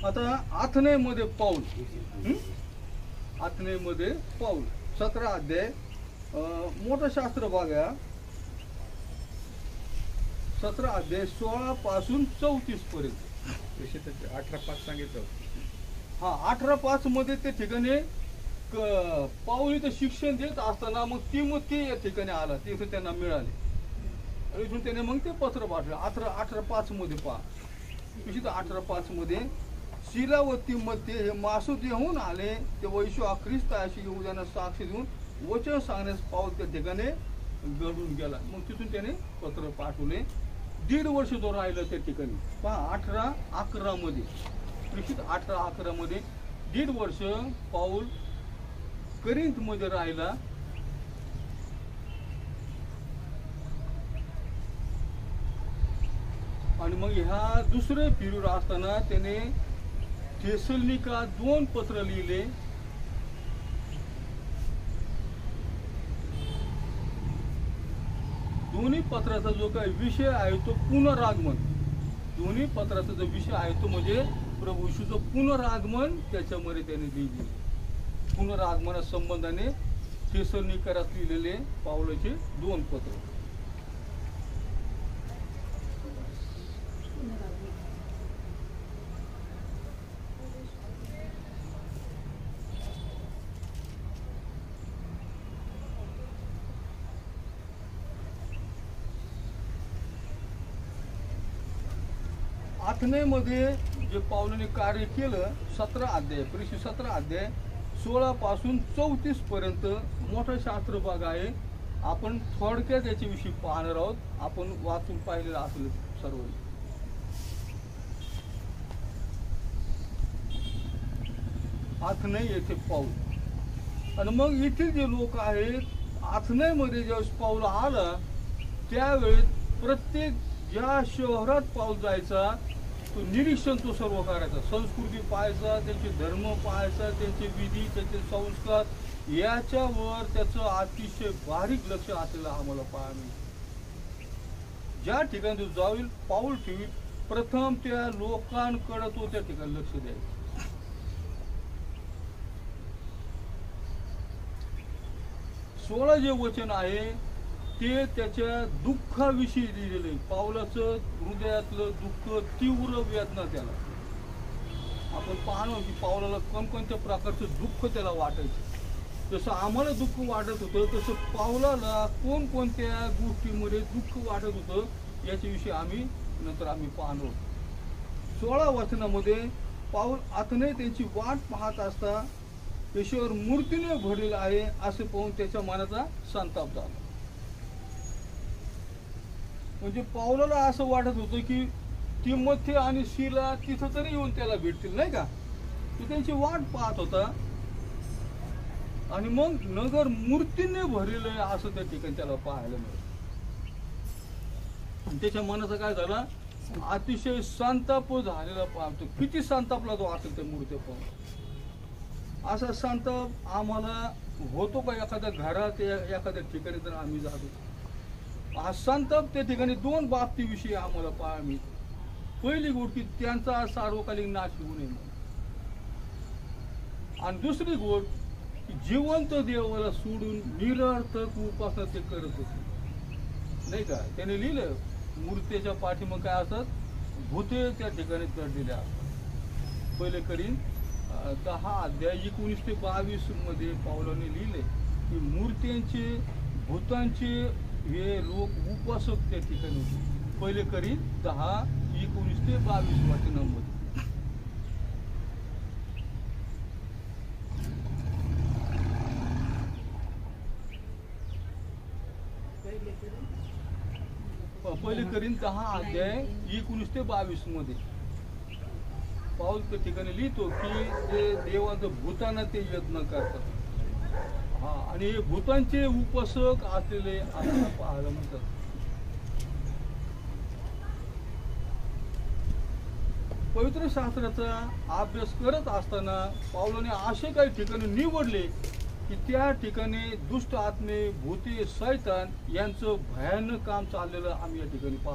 आता आथनेमध्ये पाऊल, आथनेमध्ये पाऊल 17 अध्याय, मोठं शास्त्र बघा, 17 अध्याय 16 पासून 34 पर्यंत. 18:5 सांगितलं. हा 18:5 मध्ये ते ठिकाणी पाऊल इथं शिक्षण देत असताना मग तिमोथी या ठिकाणी आला, तिथं त्यांना मिळाले. इथून त्याने मग ते पत्र पाठवलं. 18:5 मध्ये पहा, 18:5 मध्ये शिला व तिमोथी हे मासुदेहून आले, ते वैश्व ख्रिस्त अशी येऊद्याना साक्ष देऊन वचन सांगण्यास पाऊल त्या ठिकाणी घडून गेला. मग तिथून त्याने पत्र पाठवले. 1.5 वर्ष तो राहिला त्या ठिकाणी. पहा 18:11 मध्ये, 18:11 मध्ये 1.5 वर्ष पाऊल करिंथ मध्ये राहिला. आणि मग ह्या दुसरे पिरियड असताना त्याने थेसलोनिका 2 पत्र लिहिले. दोन्ही पत्राचा जो काही विषय आहे तो पुनरागमन. दोन्ही पत्राचा जो विषय आहे तो म्हणजे प्रभू येशूचं पुनरागमन त्याच्यामध्ये त्याने लिहिले. पुनरागमना संबंधाने थेसलोनिकात लिहिलेले पाऊलाचे 2 पत्र. आथनेमध्ये जे पाऊलाने कार्य केलं, 17 अध्याय, 17 अध्याय 16 पासून 34 पर्यंत मोठं शास्त्र भाग आहे. आपण थोडक्यात याच्याविषयी पाहणार आहोत. आपण वाचून पाहिलेलं असेल सर्व. आथने येथे पाऊल. आणि मग इथील जे लोक आहेत, आथनेमध्ये ज्यावेळेस पाऊल आला त्यावेळेस प्रत्येक ज्या शहरात पाऊल जायचा तो निरीक्षण तो सर्व करायचा. संस्कृती पाहायचा, त्यांचे धर्म पाहायचा, त्यांचे विधी, त्यांचे संस्कार, याच्यावर त्याचं अतिशय बारीक लक्ष असलेलं आम्हाला पाहायला मिळतं. ज्या ठिकाणी तो जाईल पाऊल ठेवी, प्रथम त्या लोकांकडे तो त्या ठिकाणी लक्ष द्यायचं. सोळा जे वचन आहे ते त्याच्या दुःखाविषयी लिहिलेलं आहे. पाऊलाचं हृदयातलं दुःख, तीव्र वेदना त्याला. आपण पाहणं की पाऊलाला कोणकोणत्या प्रकारचं दुःख त्याला वाटायचं. जसं आम्हाला दुःख वाटत होतं तसं पाऊलाला कोणकोणत्या गोष्टीमध्ये दुःख वाटत होतं याच्याविषयी आम्ही पाहणार. 16 वचनामध्ये पाऊल आथने त्यांची वाट पाहत असता येशूवर मूर्तीने भरलेला आहे असं पाहून त्याच्या मनाचा संताप झाला. म्हणजे पाऊलाला असं वाटत होतं की तिमोथी आणि शिला तिथं तरी येऊन त्याला भेटतील, नाही का. तो त्यांची वाट पाहत होता. आणि मग नगर मूर्तीने भरलेलं आहे असं त्या ठिकाणी त्याला पाहायला मिळालं. आणि त्याच्या मनाचा काय झाला, अतिशय संताप झालेला पाहतो. किती संतापला तो असेल त्या मूर्ती पाहून. असा संताप आम्हाला होतो का एखाद्या घरात, एखाद्या ठिकाणी जर आम्ही जातो. हा संताप त्या ठिकाणी 2 बाबतीविषयी आम्हाला पाहायला मिळतो. पहिली गोष्ट त्यांचा सार्वकालिक नाश होऊ नये, आणि दुसरी गोष्ट जिवंत देवाला सोडून निरर्थक उपासना ते करत होते, नाही का. त्याने लिहिलं मूर्तीच्या पाठीमागे काय असतात, भूते त्या ठिकाणी चढलेले असतात. पहिले करीन 10 अध्याय 19 ते 22 मध्ये पावलाने लिहिले की मूर्त्यांचे, भूतांचे हे लोक उपासक त्या ठिकाणी होते. पहिले करीन 10 19 ते 22 वचनांमध्ये. पहिले करीन 10 अध्याय 19 ते 22 मध्ये पाऊल त्या ठिकाणी लिहितो की ते देवाचं भूतांना ते यत्न करतात. आणि हे भूतांचे उपासक असलेले आपल्याला पाहायला मिळतात. पवित्र शास्त्राचा अभ्यास करत असताना पाऊलाने असे काही ठिकाणी निवडले की त्या ठिकाणी दुष्ट आत्मे, भूते, शैतान यांचं भयानक काम चाललेलं आम्ही या ठिकाणी पाहतो.